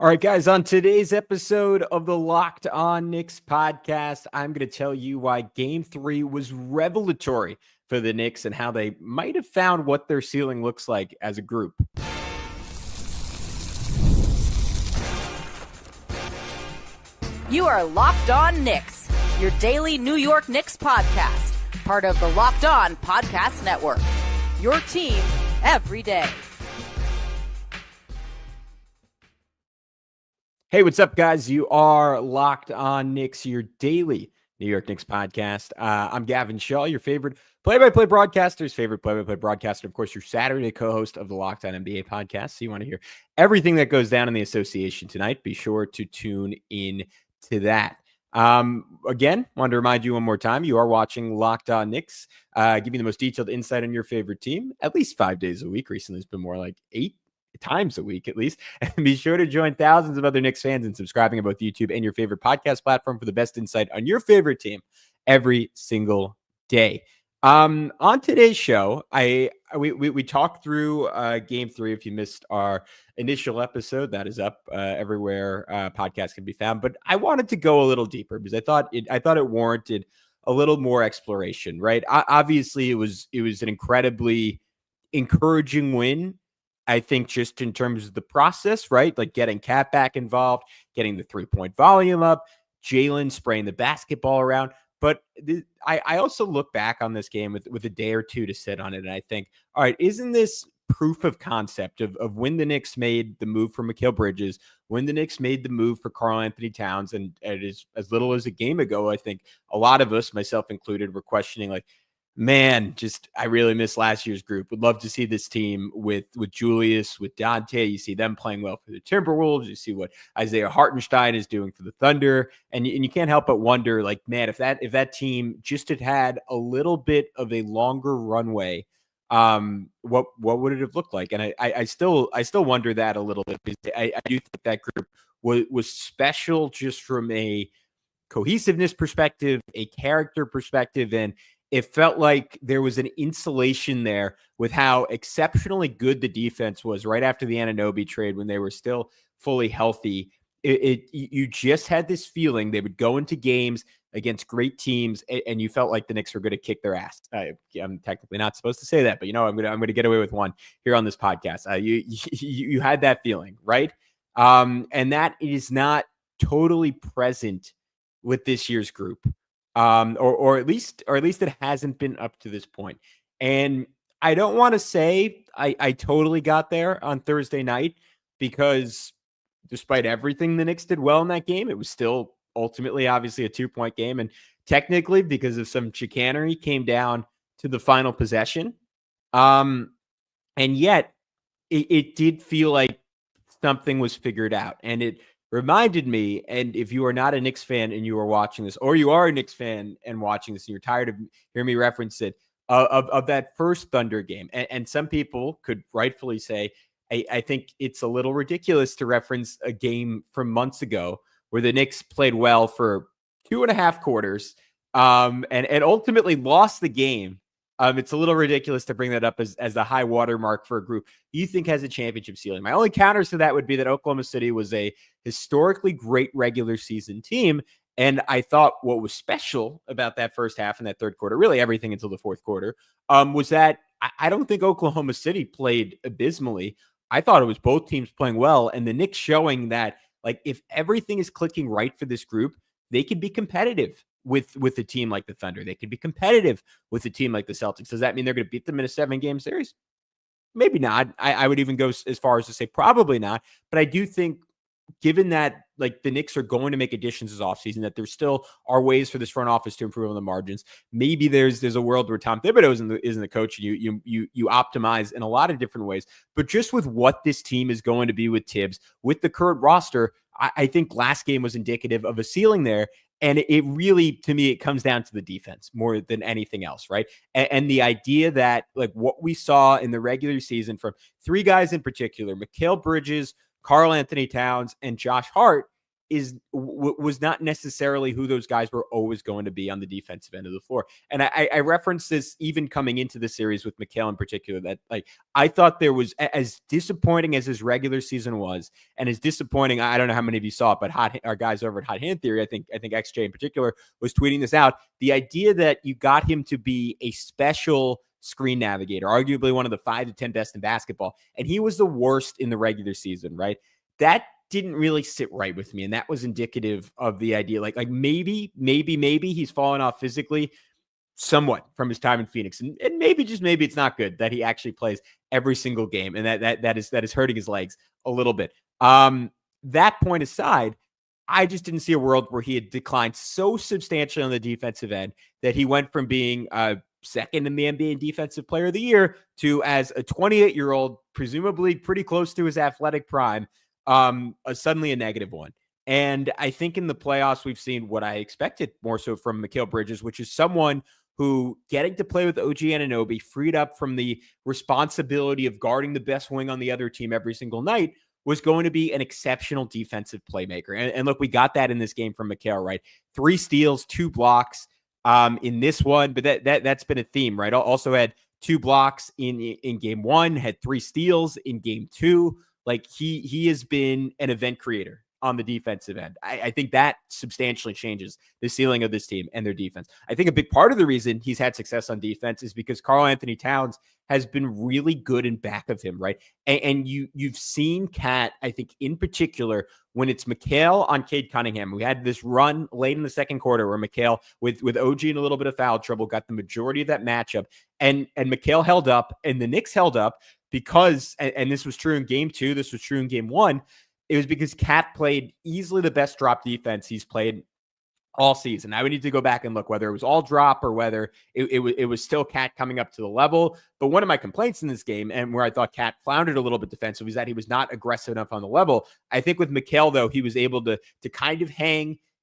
All right, guys, on today's episode of the Locked On Knicks podcast, I'm going to tell you why Game 3 was revelatory for the Knicks and how they might have found what their ceiling looks like as a group. You are Locked On Knicks, your daily New York Knicks podcast, part of the Locked On Podcast Network. Your team every day. Hey, what's up, guys? You are Locked On Knicks, your daily New York Knicks podcast. I'm Gavin Schall, your favorite play-by-play broadcaster's favorite play-by-play broadcaster. Of course, your Saturday co-host of the Locked On NBA podcast. So you want to hear everything that goes down in the association tonight, be sure to tune in to that. Again, wanted to remind you one more time, you are watching Locked On Knicks, giving you the most detailed insight on your favorite team, at least 5 days a week. Recently, it's been more like 8 times a week at least. And be sure to join thousands of other Knicks fans in subscribing on both YouTube and your favorite podcast platform for the best insight on your favorite team every single day. On today's show, we talked through Game 3. If you missed our initial episode, that is up everywhere podcasts can be found. But I wanted to go a little deeper because I thought it warranted a little more exploration. Right? Obviously, it was an incredibly encouraging win. I think just in terms of the process, right? Like getting Cat back involved, getting the 3-point volume up, Jalen spraying the basketball around. But I also look back on this game with a day or two to sit on it. And I think, all right, isn't this proof of concept of when the Knicks made the move for Mikal Bridges, when the Knicks made the move for Karl-Anthony Towns, and it is as little as a game ago, I think a lot of us, myself included, were questioning like, man, I really miss last year's group. Would love to see this team with Julius, with Dante. You see them playing well for the Timberwolves. You see what Isaiah Hartenstein is doing for the Thunder. And you can't help but wonder, like, man, if that team just had a little bit of a longer runway, what would it have looked like? And I still wonder that a little bit, because I do think that group was special just from a cohesiveness perspective, a character perspective, and it felt like there was an insulation there with how exceptionally good the defense was right after the Anunoby trade when they were still fully healthy. You just had this feeling they would go into games against great teams, and you felt like the Knicks were going to kick their ass. I'm technically not supposed to say that, but I'm going to get away with one here on this podcast. You had that feeling, right? And that is not totally present with this year's group. Or at least it hasn't been up to this point. And I don't want to say I totally got there on Thursday night, because despite everything the Knicks did well in that game, it was still ultimately obviously a 2-point game. And technically, because of some chicanery, came down to the final possession. And yet it did feel like something was figured out. And it reminded me, and if you are not a Knicks fan and you are watching this, or you are a Knicks fan and watching this and you're tired of hearing me reference it, of that first Thunder game. And some people could rightfully say, I think it's a little ridiculous to reference a game from months ago where the Knicks played well for 2.5 quarters and ultimately lost the game. It's a little ridiculous to bring that up as the high watermark for a group you think has a championship ceiling. My only counters to that would be that Oklahoma City was a historically great regular season team. And I thought what was special about that first half and that third quarter, really everything until the fourth quarter, was that I don't think Oklahoma City played abysmally. I thought it was both teams playing well, and the Knicks showing that, like, if everything is clicking right for this group, they could be competitive with a team like the Thunder. They could be competitive with a team like the Celtics. Does that mean they're going to beat them in a 7-game series? Maybe not. I would even go as far as to say probably not. But I do think, given that, like, the Knicks are going to make additions this offseason, that there still are ways for this front office to improve on the margins. Maybe there's a world where Tom Thibodeau isn't the coach, and you optimize in a lot of different ways. But just with what this team is going to be with Tibbs, with the current roster, I think last game was indicative of a ceiling there. And it really, to me, it comes down to the defense more than anything else, right? And the idea that, like, what we saw in the regular season from 3 guys in particular, Mikal Bridges, Karl-Anthony Towns, and Josh Hart, was not necessarily who those guys were always going to be on the defensive end of the floor. And I referenced this even coming into the series with Mikal in particular, that like I thought there was, as disappointing as his regular season was, and as disappointing, I don't know how many of you saw it, but our guys over at Hot Hand Theory, I think XJ in particular was tweeting this out. The idea that you got him to be a special screen navigator, arguably one of the 5 to 10 best in basketball, and he was the worst in the regular season, right? That didn't really sit right with me. And that was indicative of the idea, like maybe he's fallen off physically somewhat from his time in Phoenix. And maybe, just maybe, it's not good that he actually plays every single game. And that is hurting his legs a little bit. That point aside, I just didn't see a world where he had declined so substantially on the defensive end that he went from being second in the NBA Defensive Player of the Year to, as a 28-year-old, presumably pretty close to his athletic prime, suddenly a negative one. And I think in the playoffs, we've seen what I expected more so from Mikal Bridges, which is someone who, getting to play with OG Anunoby, freed up from the responsibility of guarding the best wing on the other team every single night, was going to be an exceptional defensive playmaker. And look, we got that in this game from Mikal, right? 3 steals, 2 blocks in this one, but that's been a theme, right? Also had 2 blocks in game 1, had 3 steals in game 2. Like he has been an event creator on the defensive end. I think that substantially changes the ceiling of this team and their defense. I think a big part of the reason he's had success on defense is because Karl-Anthony Towns has been really good in back of him, right? And you've seen Cat, I think in particular, when it's Mikal on Cade Cunningham. We had this run late in the second quarter where Mikal, with OG and a little bit of foul trouble, got the majority of that matchup. And Mikal held up, and the Knicks held up because, and this was true in game 2, this was true in game 1, it was because Cat played easily the best drop defense he's played all season. I would need to go back and look whether it was all drop or whether it was still Cat coming up to the level. But one of my complaints in this game, and where I thought Cat floundered a little bit defensively, was that he was not aggressive enough on the level. I think with Mikal, though, he was able to kind of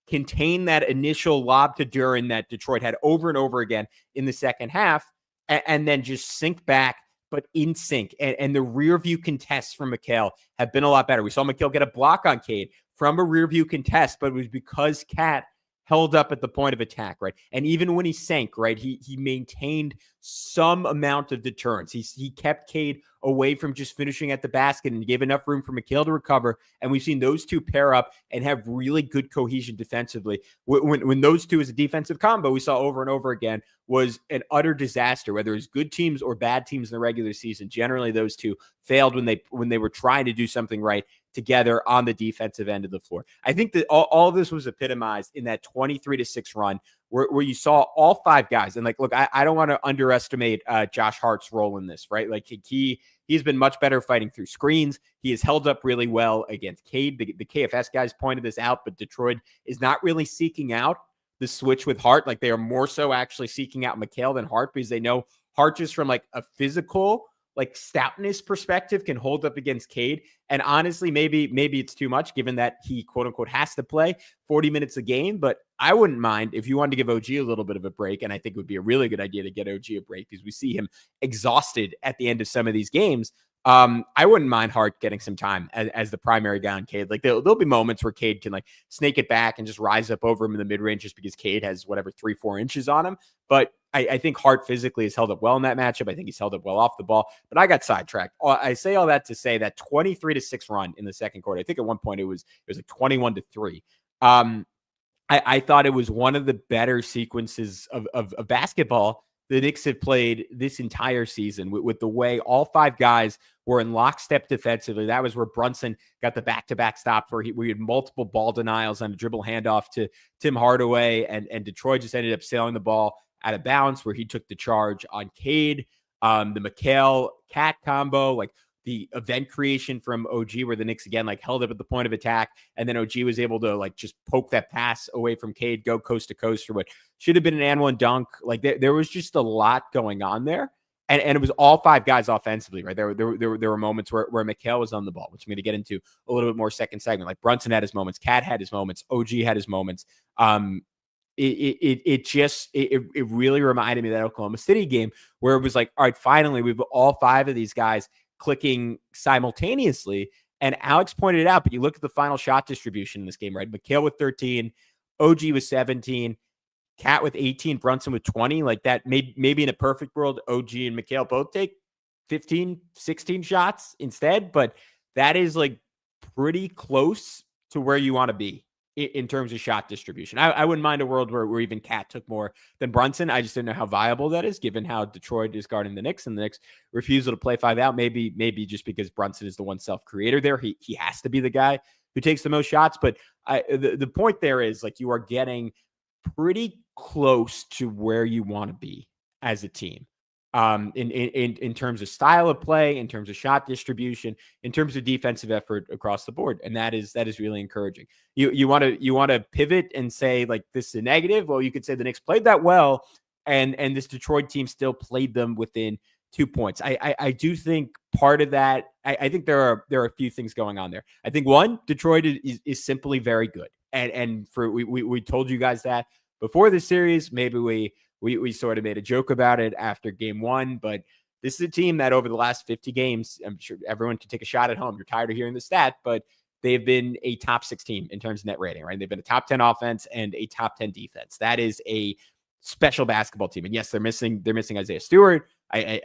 contain that initial lob to Duren that Detroit had over and over again in the second half, and then just sink back, but in sync. And the rear view contests from Mikal have been a lot better. We saw Mikal get a block on Cade from a rear view contest, but it was because Cat held up at the point of attack, right? And even when he sank, right, he maintained some amount of deterrence. He kept Cade away from just finishing at the basket and gave enough room for Mikal to recover. And we've seen those two pair up and have really good cohesion defensively. When those two as a defensive combo, we saw over and over again, was an utter disaster, whether it's good teams or bad teams in the regular season. Generally, those two failed when they were trying to do something right together on the defensive end of the floor. I think that all of this was epitomized in that 23-6 run where you saw all 5 guys. And like, look, I don't want to underestimate Josh Hart's role in this, right? Like he's been much better fighting through screens. He has held up really well against Cade. The KFS guys pointed this out, but Detroit is not really seeking out the switch with Hart. Like, they are more so actually seeking out Mikal than Hart, because they know Hart, just from like a physical, like stoutness perspective, can hold up against Cade. And honestly, maybe it's too much, given that he quote unquote has to play 40 minutes a game. But I wouldn't mind if you wanted to give OG a little bit of a break. And I think it would be a really good idea to get OG a break, because we see him exhausted at the end of some of these games. I wouldn't mind Hart getting some time as the primary guy on Cade. Like, there'll be moments where Cade can like snake it back and just rise up over him in the mid-range, just because Cade has whatever 3-4 inches on him. But I think Hart physically has held up well in that matchup. I think he's held up well off the ball. But I got sidetracked. I say all that to say that 23-6 run in the second quarter, I think at one point it was like 21-3. I thought it was one of the better sequences of basketball the Knicks have played this entire season, with the way all 5 guys were in lockstep defensively. That was where Brunson got the back-to-back stop, where we had multiple ball denials on a dribble handoff to Tim Hardaway, and Detroit just ended up sailing the ball out of bounds, where he took the charge on Cade. The Mikal-Cat combo, like the event creation from OG, where the Knicks again like held up at the point of attack, and then OG was able to like just poke that pass away from Cade, go coast to coast for what should have been an and one dunk. Like, there was just a lot going on there, and it was all 5 guys offensively, right? There were moments where Mikal was on the ball, which I'm going to get into a little bit more second segment. Like, Brunson had his moments, Cat had his moments, OG had his moments. It really reminded me of that Oklahoma City game, where it was like, all right, finally we've all 5 of these guys clicking simultaneously. And Alex pointed it out, but you look at the final shot distribution in this game, right? Mikal with 13, OG with 17, Cat with 18, Brunson with 20. Like that, maybe in a perfect world, OG and Mikal both take 15, 16 shots instead. But that is like pretty close to where you want to be in terms of shot distribution. I wouldn't mind a world where even Cat took more than Brunson. I just didn't know how viable that is, given how Detroit is guarding the Knicks and the Knicks' refusal to play 5 out. Maybe just because Brunson is the one self-creator there. He has to be the guy who takes the most shots. But the point there is, like, you are getting pretty close to where you want to be as a team. In terms of style of play, in terms of shot distribution, in terms of defensive effort across the board. And that is really encouraging. You want to pivot and say, like, this is a negative. Well, you could say the Knicks played that well, and this Detroit team still played them within 2 points. I do think part of that, I think there are a few things going on there. I think one, Detroit is simply very good. And for we told you guys that before the series. Maybe we sort of made a joke about it after game 1, but this is a team that over the last 50 games, I'm sure everyone can take a shot at home. You're tired of hearing the stat, but they've been a top 6 team in terms of net rating, right? They've been a top 10 offense and a top 10 defense. That is a special basketball team. And yes, they're missing Isaiah Stewart. I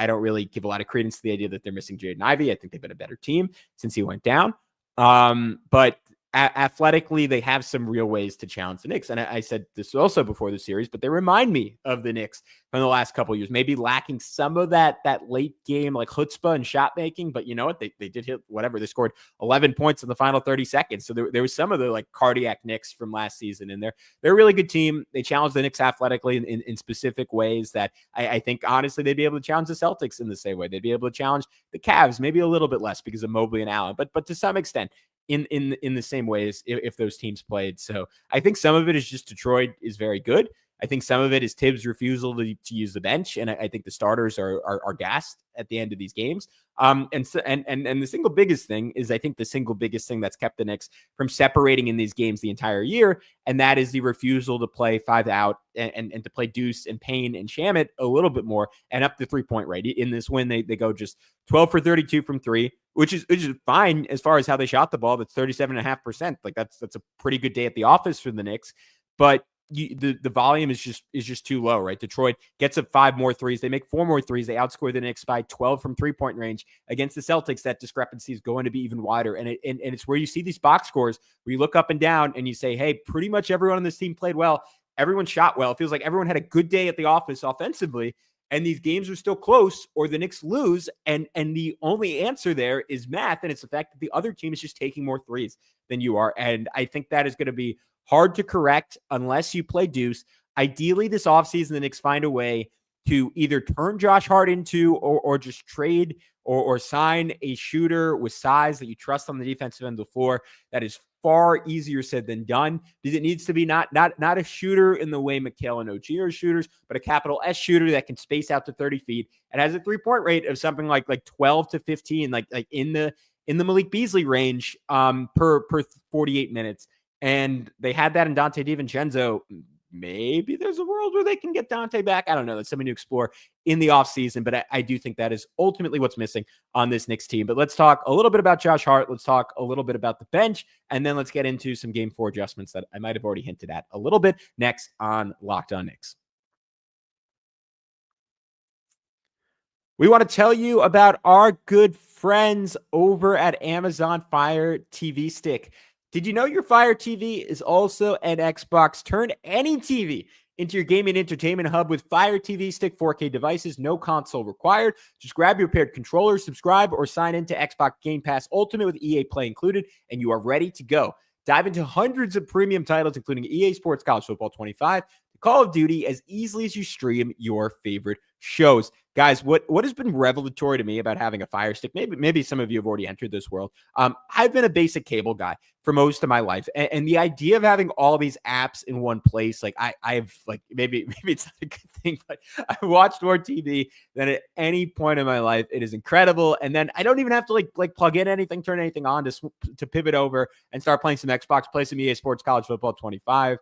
don't really give a lot of credence to the idea that they're missing Jaden Ivey. I think they've been a better team since he went down. But athletically, they have some real ways to challenge the Knicks. And I said this also before the series, but they remind me of the Knicks from the last couple of years, maybe lacking some of that late game, like chutzpah and shot making. But you know what? They did hit whatever. They scored 11 points in the final 30 seconds. So there was some of the like cardiac Knicks from last season in there. They're a really good team. They challenged the Knicks athletically in specific ways that I think, honestly, they'd be able to challenge the Celtics in the same way. They'd be able to challenge the Cavs, maybe a little bit less because of Mobley and Allen, but to some extent, in the same ways if those teams played. So I think some of it is just Detroit is very good. I think some of it is Tibbs' refusal to use the bench, and I think the starters are gassed at the end of these games. And the single biggest thing is, I think the single biggest thing that's kept the Knicks from separating in these games the entire year, and that is the refusal to play 5 out and to play Deuce and Payne and Shamet a little bit more and up the 3-point rate. In this win, they go just 12 for 32 from 3, which is fine as far as how they shot the ball. That's 37.5%. Like that's a pretty good day at the office for the Knicks, but the volume is just too low, right? Detroit gets up 5 more threes. They make 4 more threes. They outscore the Knicks by 12 from 3-point range. Against the Celtics, that discrepancy is going to be even wider. And it's where you see these box scores where you look up and down and you say, hey, pretty much everyone on this team played well. Everyone shot well. It feels like everyone had a good day at the office offensively. And these games are still close, or the Knicks lose. And the only answer there is math. And it's the fact that the other team is just taking more threes than you are. And I think that is going to be hard to correct unless you play Deuce. Ideally, this offseason, the Knicks find a way to either turn Josh Hart into or just trade or sign a shooter with size that you trust on the defensive end of the floor. That is far easier said than done, because it needs to be not a shooter in the way Mikal and OG are shooters, but a capital S shooter that can space out to 30 feet and has a 3-point rate of something like 12 to 15, like in the Malik Beasley range per 48 minutes. And they had that in Dante DiVincenzo. Maybe there's a world where they can get Dante back. I don't know. That's something to explore in the offseason, but I do think that is ultimately what's missing on this Knicks team. But let's talk a little bit about Josh Hart. Let's talk a little bit about the bench, and then let's get into some Game 4 adjustments that I might have already hinted at a little bit next on Locked On Knicks. We want to tell you about our good friends over at Amazon Fire TV Stick. Did you know your Fire TV is also an Xbox? Turn any TV into your gaming entertainment hub with Fire TV Stick 4K devices, no console required. Just grab your paired controller, subscribe, or sign into Xbox Game Pass Ultimate with EA Play included, and you are ready to go. Dive into hundreds of premium titles, including EA Sports College Football 25, Call of Duty, as easily as you stream your favorite shows. Guys, what has been revelatory to me about having a Fire Stick, maybe some of you have already entered this world. I've been a basic cable guy for most of my life. And the idea of having all these apps in one place, like I've like, maybe it's not a good thing, but I watched more TV than at any point in my life. It is incredible. And then I don't even have to like plug in anything, turn anything on to pivot over and start playing some Xbox, play some EA Sports College Football 25.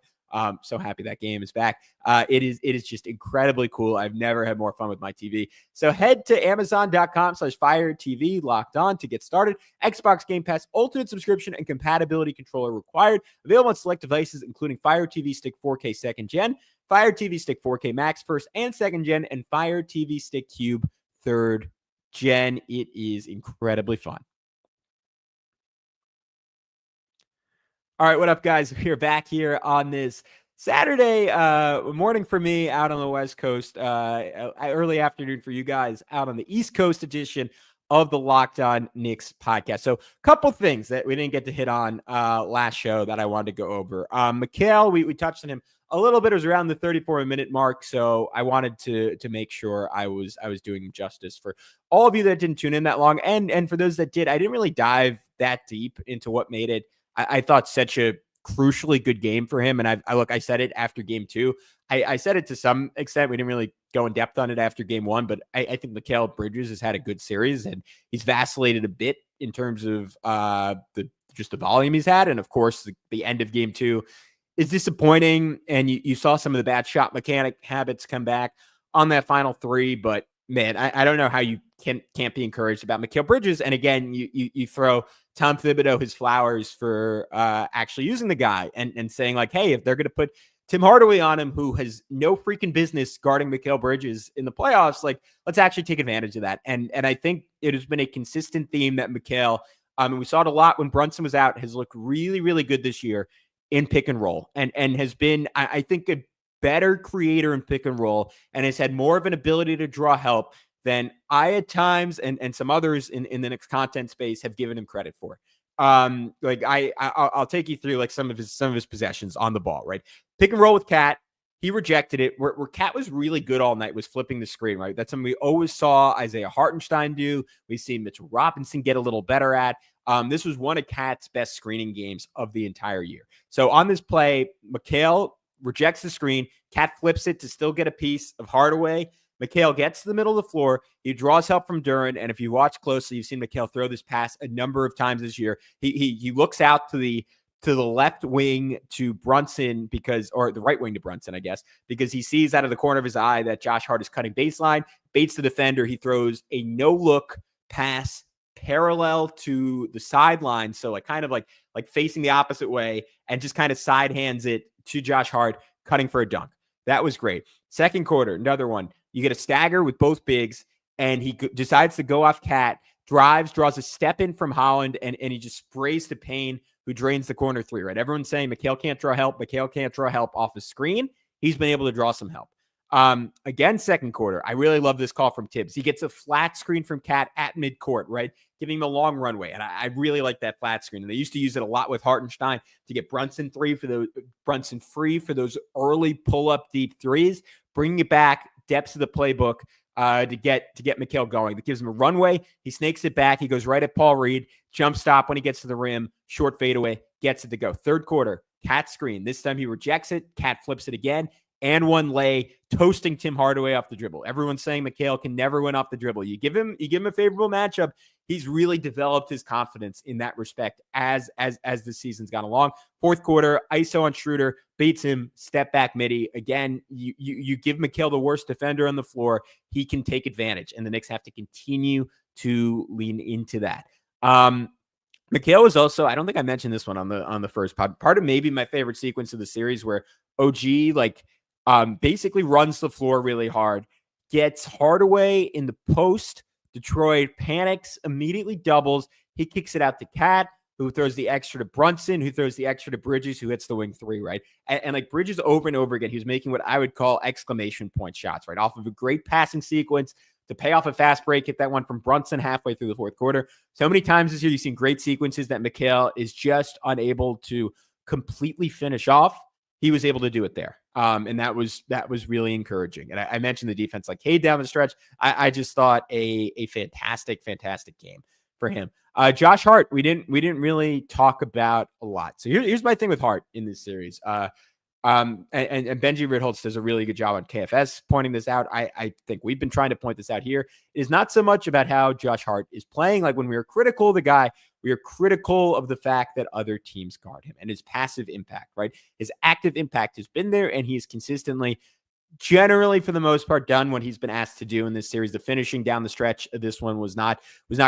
So happy that game is back. It is just incredibly cool. I've never had more fun with my TV. So head to Amazon.com/Fire TV Locked On to get started. Xbox Game Pass Ultimate subscription and compatibility controller required. Available on select devices, including Fire TV Stick 4K 2nd Gen, Fire TV Stick 4K Max 1st and 2nd Gen, and Fire TV Stick Cube 3rd Gen. It is incredibly fun. All right, what up, guys? We're back here on this Saturday morning for me out on the West Coast, early afternoon for you guys out on the East Coast edition of the Locked On Knicks podcast. So a couple things that we didn't get to hit on last show that I wanted to go over. Mikal, we touched on him a little bit. It was around the 34-minute mark, so I wanted to make sure I was doing justice for all of you that didn't tune in that long, and for those that did. I didn't really dive that deep into what made it, I thought, such a crucially good game for him. And I said it after game 2. I said it to some extent. We didn't really go in depth on it after game 1, but I think Mikal Bridges has had a good series, and he's vacillated a bit in terms of the volume he's had. And of course, the end of game 2 is disappointing. And you saw some of the bad shot mechanic habits come back on that final 3. But man, I don't know how you can't be encouraged about Mikal Bridges. And again, you throw Tom Thibodeau his flowers for actually using the guy and saying, like, hey, if they're going to put Tim Hardaway on him, who has no freaking business guarding Mikal Bridges in the playoffs, like, let's actually take advantage of that. And I think it has been a consistent theme that Mikal, and we saw it a lot when Brunson was out, has looked really, really good this year in pick and roll, and has been, I think, a better creator in pick and roll, and has had more of an ability to draw help than I at times and some others in the Knicks content space have given him credit for. Like I'll take you through like some of his possessions on the ball, right? Pick and roll with Cat. He rejected it. Where Cat was really good all night was flipping the screen, right? That's something we always saw Isaiah Hartenstein do. We've seen Mitchell Robinson get a little better at. This was one of Cat's best screening games of the entire year. So on this play, Mikal rejects the screen. Cat flips it to still get a piece of Hardaway. Mikal gets to the middle of the floor. He draws help from Duren. And if you watch closely, you've seen Mikal throw this pass a number of times this year. He looks out to the left wing to Brunson or the right wing to Brunson, I guess, because he sees out of the corner of his eye that Josh Hart is cutting baseline, baits the defender. He throws a no-look pass parallel to the sideline. So like kind of like facing the opposite way, and just kind of side hands it to Josh Hart, cutting for a dunk. That was great. Second quarter, another one. You get a stagger with both bigs, and he decides to go off Cat, draws a step in from Holland, and he just sprays to Payne, who drains the corner 3, right? Everyone's saying Mikal can't draw help. Mikal can't draw help off the screen. He's been able to draw some help. Again, second quarter, I really love this call from Tibbs. He gets a flat screen from Cat at midcourt, right? Giving him a long runway. And I really like that flat screen. And they used to use it a lot with Hartenstein to get Brunson free for those early pull-up deep threes, bringing it back, depths of the playbook to get Mikal going. That gives him a runway. He snakes it back. He goes right at Paul Reed. Jump stop when he gets to the rim. Short fadeaway. Gets it to go. Third quarter, Cat screen. This time he rejects it. Cat flips it again. And one lay, toasting Tim Hardaway off the dribble. Everyone's saying Mikal can never win off the dribble. You give him a favorable matchup. He's really developed his confidence in that respect as the season's gone along. Fourth quarter, ISO on Schroeder, beats him, step back midi. Again, you give Mikal the worst defender on the floor, he can take advantage, and the Knicks have to continue to lean into that. Mikal was also, I don't think I mentioned this one on the first pod, part of maybe my favorite sequence of the series, where OG basically runs the floor really hard, gets Hardaway in the post. Detroit panics, immediately doubles. He kicks it out to Cat, who throws the extra to Brunson, who throws the extra to Bridges, who hits the wing 3, right? And like Bridges over and over again, he was making what I would call exclamation point shots, right? Off of a great passing sequence to pay off a fast break, hit that one from Brunson halfway through the fourth quarter. So many times this year, you've seen great sequences that Mikal is just unable to completely finish off. He was able to do it there. And that was really encouraging. And I mentioned the defense like Cade down the stretch. I just thought a fantastic game for him. Josh Hart, we didn't really talk about a lot. So here's my thing with Hart in this series. And Benji Ritholtz does a really good job on KFS pointing this out. I think we've been trying to point this out here. It is not so much about how Josh Hart is playing. Like when we were critical of the guy, we are critical of the fact that other teams guard him and his passive impact, right? His active impact has been there, and he's consistently, generally for the most part, done what he's been asked to do in this series. The finishing down the stretch of this one was not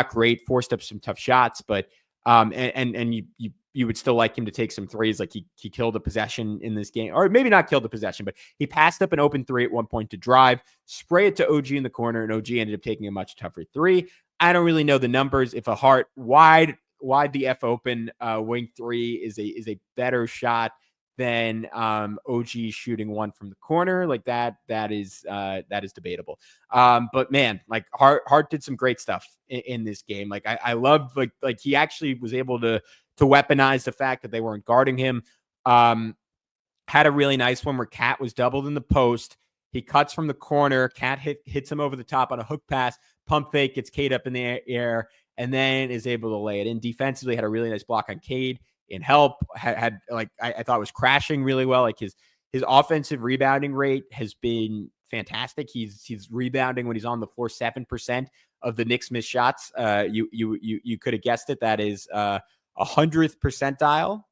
great, forced up some tough shots, but you would still like him to take some threes. Like he killed a possession in this game, or maybe not killed the possession, but he passed up an open three at one point to drive, spray it to OG in the corner, and OG ended up taking a much tougher three. I don't really know the numbers. If a Hart wide the F open wing three is a better shot than OG shooting one from the corner, like that is debatable. But man, like Hart did some great stuff in this game. Like I love like he actually was able to weaponize the fact that they weren't guarding him. Had a really nice one where Cat was doubled in the post. He cuts from the corner. Cat hits him over the top on a hook pass, pump fake, gets Cade up in the air, and then is able to lay it in. Defensively, had a really nice block on Cade in help. Had like I thought was crashing really well. Like his offensive rebounding rate has been fantastic. He's rebounding when he's on the floor 7% of the Knicks missed shots. You could have guessed it. That is 100th percentile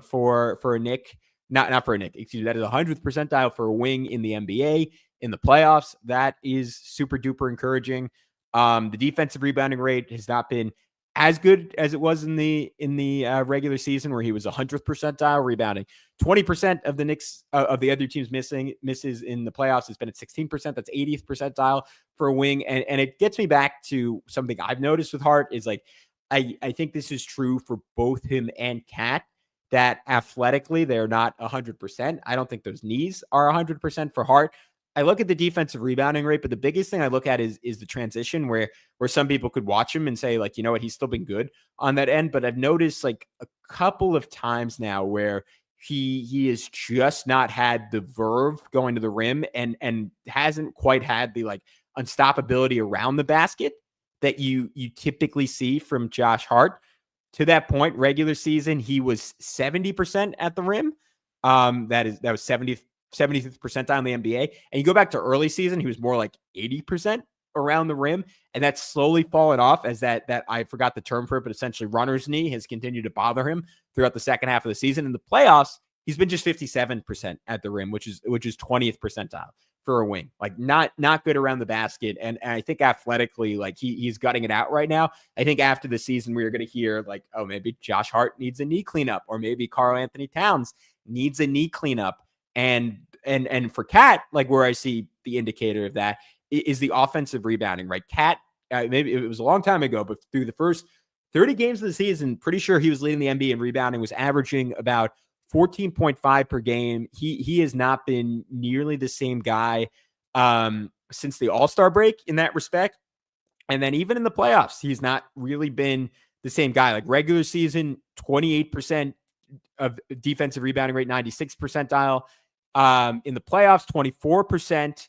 for a Knick. Not for a Knick. Excuse me. That is 100th percentile for a wing in the NBA in the playoffs. That is super duper encouraging. The defensive rebounding rate has not been as good as it was in the regular season, where he was 100th percentile rebounding. 20% of the Knicks of the other teams misses in the playoffs has been at 16%. That's 80th percentile for a wing, and it gets me back to something I've noticed with Hart is like I think this is true for both him and Cat, that athletically they're not 100%. I don't think those knees are 100% for Hart. I look at the defensive rebounding rate, but the biggest thing I look at is the transition where some people could watch him and say, like, you know what, he's still been good on that end. But I've noticed like a couple of times now where he has just not had the verve going to the rim and hasn't quite had the like unstoppability around the basket that you typically see from Josh Hart. To that point, regular season, he was 70% at the rim. That was 75th percentile in the NBA. And you go back to early season, he was more like 80% around the rim. And that's slowly fallen off as that I forgot the term for it, but essentially runner's knee has continued to bother him throughout the second half of the season. In the playoffs, he's been just 57% at the rim, which is 20th percentile for a wing. Like not good around the basket. And I think athletically, like he's gutting it out right now. I think after the season, we are going to hear like, oh, maybe Josh Hart needs a knee cleanup, or maybe Karl Anthony Towns needs a knee cleanup. And for Cat, like where I see the indicator of that is the offensive rebounding, right? Cat, maybe it was a long time ago, but through the first 30 games of the season, pretty sure he was leading the NBA in rebounding, was averaging about 14.5 per game. He has not been nearly the same guy since the All-Star break in that respect. And then even in the playoffs, he's not really been the same guy. Like regular season, 28% of defensive rebounding rate, 96th percentile. In the playoffs, 24%,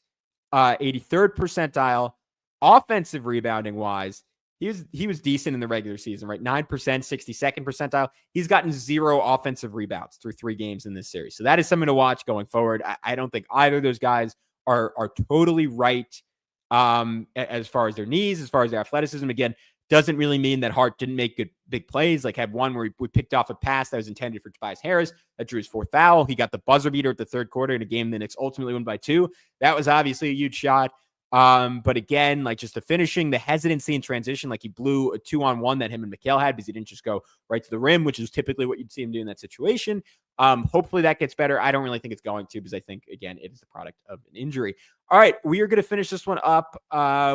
83rd percentile. Offensive rebounding wise, he was decent in the regular season, right? 9%, 62nd percentile. He's gotten 0 offensive rebounds through 3 games in this series. So that is something to watch going forward. I don't think either of those guys are totally right as far as their knees, as far as their athleticism. Again, doesn't really mean that Hart didn't make good big plays. Like had one where we picked off a pass that was intended for Tobias Harris that drew his 4th foul. He got the buzzer beater at the 3rd quarter in a game the Knicks ultimately won by 2. That was obviously a huge shot. But again, like just the finishing, the hesitancy in transition, like he blew a 2-on-1 that him and Mikal had because he didn't just go right to the rim, which is typically what you'd see him do in that situation. Hopefully that gets better. I don't really think it's going to, because I think, again, it is the product of an injury. All right, we are going to finish this one up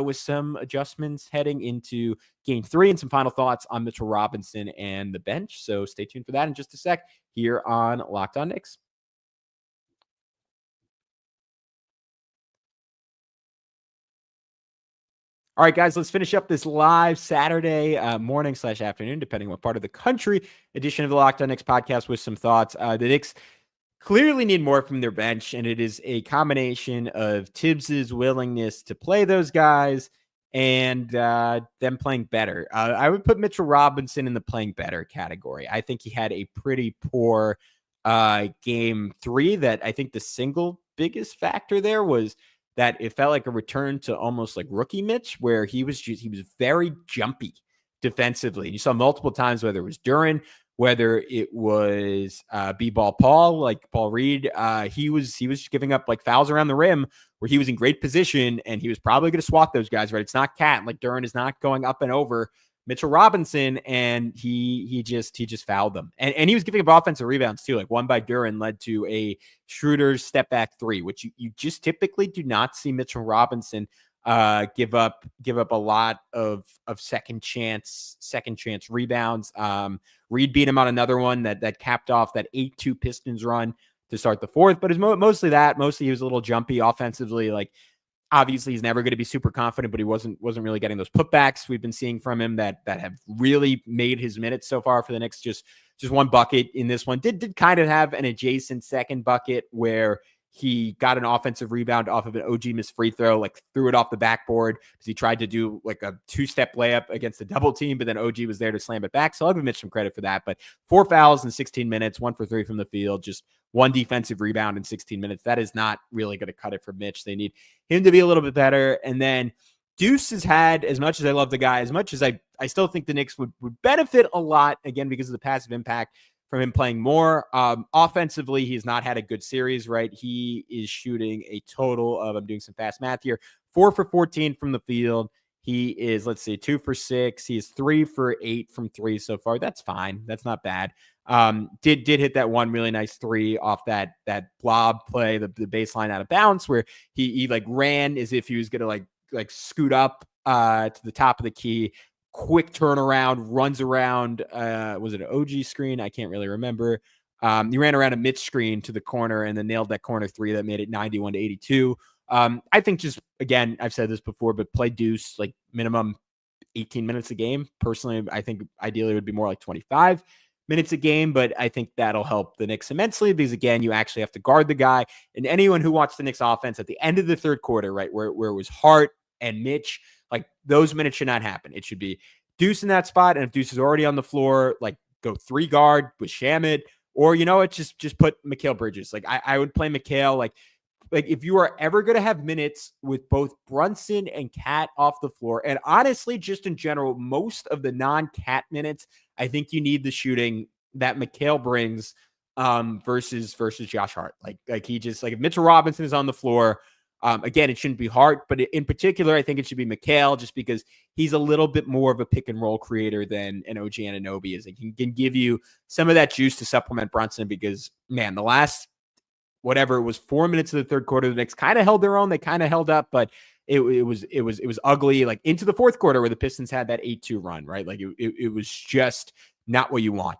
with some adjustments heading into game 3 and some final thoughts on Mitchell Robinson and the bench. So stay tuned for that in just a sec here on Locked On Knicks. All right, guys, let's finish up this live Saturday morning/afternoon, depending on what part of the country, edition of the Locked On Knicks podcast with some thoughts. The Knicks clearly need more from their bench, and it is a combination of Tibbs's willingness to play those guys and them playing better. I would put Mitchell Robinson in the playing better category. I think he had a pretty poor game 3 that I think the single biggest factor there was that it felt like a return to almost like rookie Mitch, where he was very jumpy defensively. You saw multiple times, whether it was Duren, whether it was B-ball Paul, like Paul Reed, he was giving up like fouls around the rim where he was in great position, and he was probably going to swat those guys, right? It's not Cat, like Duren is not going up and over Mitchell Robinson, and he just fouled them. And he was giving up offensive rebounds too. Like one by Duren led to a Schroeder's step back 3, which you just typically do not see Mitchell Robinson give up a lot of second chance rebounds. Reed beat him on another one that capped off that 8-2 Pistons run to start the fourth, but it's mostly he was a little jumpy offensively. Like, obviously he's never going to be super confident, but he wasn't really getting those putbacks we've been seeing from him that have really made his minutes so far for the Knicks. Just one bucket in this one. Did kind of have an adjacent second bucket where he got an offensive rebound off of an OG missed free throw, like threw it off the backboard because he tried to do like a 2-step layup against a double team, but then OG was there to slam it back. So I'll give Mitch some credit for that. But 4 fouls in 16 minutes, 1 for 3 from the field, just 1 defensive rebound in 16 minutes. That is not really going to cut it for Mitch. They need him to be a little bit better. And then Deuce has had, as much as I love the guy, as much as I still think the Knicks would benefit a lot, again, because of the passive impact from him playing more. Offensively, he's not had a good series, right? He is shooting a total of, I'm doing some fast math here, 4 for 14 from the field. He is, 2 for 6. He is 3 for 8 from 3 so far. That's fine. That's not bad. Did hit that one really nice 3 off that blob play, the baseline out of bounds, where he like ran as if he was gonna like scoot up to the top of the key. Quick turnaround, runs around. Was it an OG screen? I can't really remember. He ran around a Mitch screen to the corner and then nailed that corner 3 that made it 91-82. I think just, again, I've said this before, but play Deuce like minimum 18 minutes a game. Personally, I think ideally it would be more like 25 minutes a game, but I think that'll help the Knicks immensely because, again, you actually have to guard the guy. And anyone who watched the Knicks offense at the end of the third quarter, right, where it was Hart and Mitch, like those minutes should not happen. It should be Deuce in that spot. And if Deuce is already on the floor, like go 3 guard with Shamet, or, just put Mikal Bridges. Like I would play Mikal. Like if you are ever going to have minutes with both Brunson and Cat off the floor, and honestly, just in general, most of the non-Cat minutes, I think you need the shooting that Mikal brings versus Josh Hart. Like he just, like if Mitchell Robinson is on the floor, again, it shouldn't be Hart, but in particular, I think it should be Mikal, just because he's a little bit more of a pick and roll creator than an OG Anunoby is. He can give you some of that juice to supplement Brunson because, man, the last, whatever, it was 4 minutes of the third quarter, the Knicks kind of held their own. They kind of held up, but it was ugly, like into the fourth quarter where the Pistons had that 8-2 run, right? Like it was just not what you want.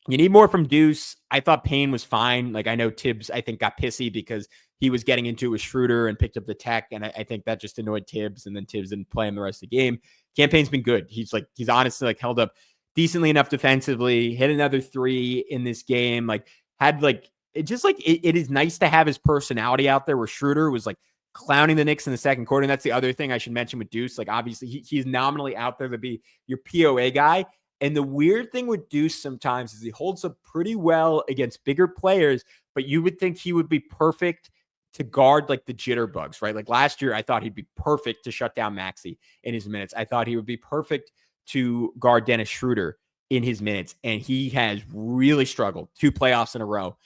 You need more from Deuce. I thought Payne was fine. Like I know Tibbs, I think, got pissy because he was getting into it with Schroeder and picked up the tech. And I think that just annoyed Tibbs. And then Tibbs didn't play him the rest of the game. Campaign's been good. He's honestly like held up decently enough defensively, hit another 3 in this game. Like had like, it is nice to have his personality out there where Schroeder was like clowning the Knicks in the second quarter. And that's the other thing I should mention with Deuce. Like obviously he's nominally out there to be your POA guy. And the weird thing with Deuce sometimes is he holds up pretty well against bigger players, but you would think he would be perfect to guard like the jitterbugs, right? Like last year, I thought he'd be perfect to shut down Maxey in his minutes. I thought he would be perfect to guard Dennis Schroeder in his minutes. And he has really struggled 2 playoffs in a row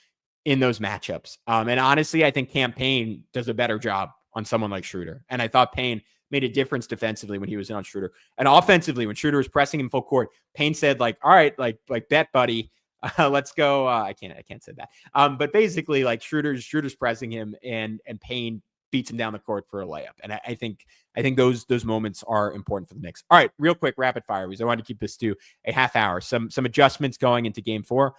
in those matchups. And honestly, I think Payne does a better job on someone like Schroeder. And I thought Payne made a difference defensively when he was on Schroeder. And offensively, when Schroeder was pressing him full court, Payne said, like, all right, like bet, buddy. Let's go. I can't say that. But basically, like Schroeder's pressing him and Payne beats him down the court for a layup. And I think those moments are important for the Knicks. All right, real quick, rapid fire, because I wanted to keep this to a half hour. Some adjustments going into game 4.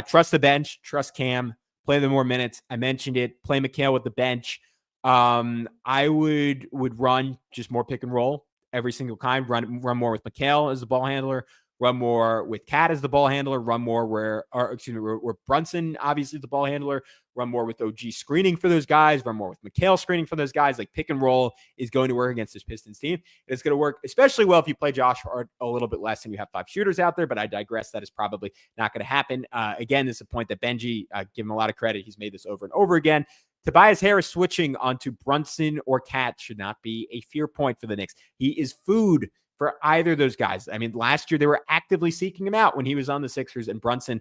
Trust the bench, trust Cam, play the more minutes. I mentioned it. Play Mikal with the bench. I would run just more pick and roll every single kind. Run more with Mikal as the ball handler. run more with Cat as the ball handler, run more where Brunson obviously the ball handler, run more with OG screening for those guys, run more with Mikal screening for those guys. Like pick and roll is going to work against this Pistons team. It's going to work especially well if you play Josh Hart a little bit less and you have 5 shooters out there, but I digress. That is probably not going to happen. Again, this is a point that Benji, give him a lot of credit. He's made this over and over again. Tobias Harris switching onto Brunson or Cat should not be a fear point for the Knicks. He is food for either of those guys. I mean, last year they were actively seeking him out when he was on the Sixers, and Brunson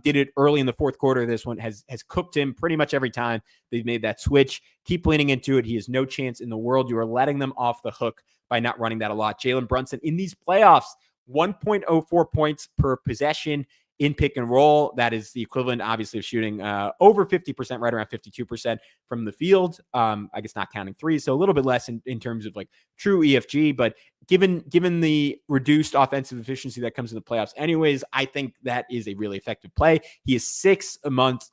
did it early in the fourth quarter. This one has cooked him pretty much every time they've made that switch. Keep leaning into it. He has no chance in the world. You are letting them off the hook by not running that a lot. Jalen Brunson in these playoffs, 1.04 points per possession in pick and roll. That is the equivalent, obviously, of shooting over 50%, right around 52% from the field. I guess not counting threes, so a little bit less in terms of like true EFG. But given the reduced offensive efficiency that comes in the playoffs anyways, I think that is a really effective play. He is 6th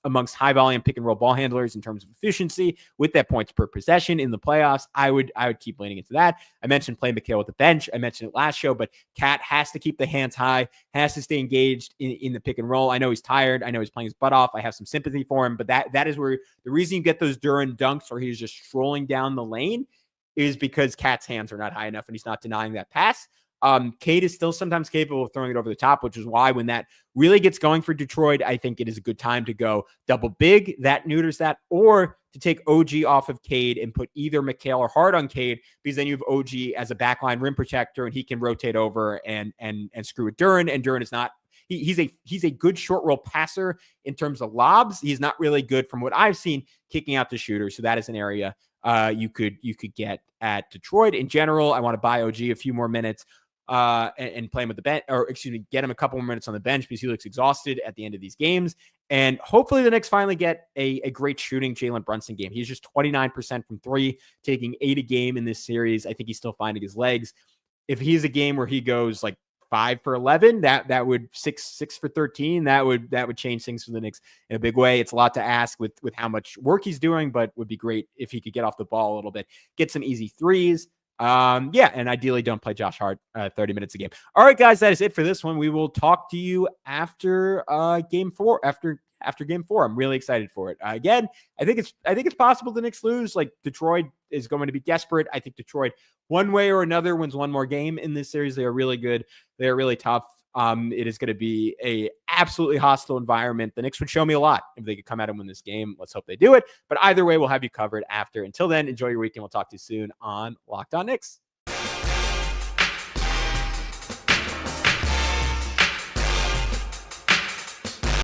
amongst high volume pick and roll ball handlers in terms of efficiency with that points per possession in the playoffs. I would keep leaning into that. I mentioned playing Mikal with the bench. I mentioned it last show, but Cat has to keep the hands high, has to stay engaged in the pick and roll. I know he's tired. I know he's playing his butt off. I have some sympathy for him, but that is where the reason you get those Duran dunks or he's just strolling down the lane is because Cat's hands are not high enough and he's not denying that pass. Cade is still sometimes capable of throwing it over the top, which is why when that really gets going for Detroit, I think it is a good time to go double big. That neuters that, or to take OG off of Cade and put either Mikal or Hart on Cade, because then you have OG as a backline rim protector and he can rotate over and screw with Duran. And Duran is not, he's a good short roll passer in terms of lobs. He's not really good from what I've seen kicking out the shooter. So that is an area you could get at Detroit. In general, I want to buy OG a few more minutes and play him with the bench, or get him a couple more minutes on the bench because he looks exhausted at the end of these games. And hopefully the Knicks finally get a great shooting Jalen Brunson game. He's just 29% from 3, taking 8 a game in this series. I think he's still finding his legs. If he's a game where he goes like 5 for 11, that would 6 for 13. That would change things for the Knicks in a big way. It's a lot to ask with how much work he's doing, but would be great if he could get off the ball a little bit, get some easy threes. And ideally don't play Josh Hart 30 minutes a game. All right, guys, that is it for this one. We will talk to you after game 4. After game 4, I'm really excited for it. Again, I think it's possible the Knicks lose. Like Detroit is going to be desperate. I think Detroit, one way or another, wins one more game in this series. They are really good. They are really tough. It is going to be a absolutely hostile environment. The Knicks would show me a lot if they could come out and win this game. Let's hope they do it. But either way, we'll have you covered after. Until then, enjoy your weekend. We'll talk to you soon on Locked On Knicks.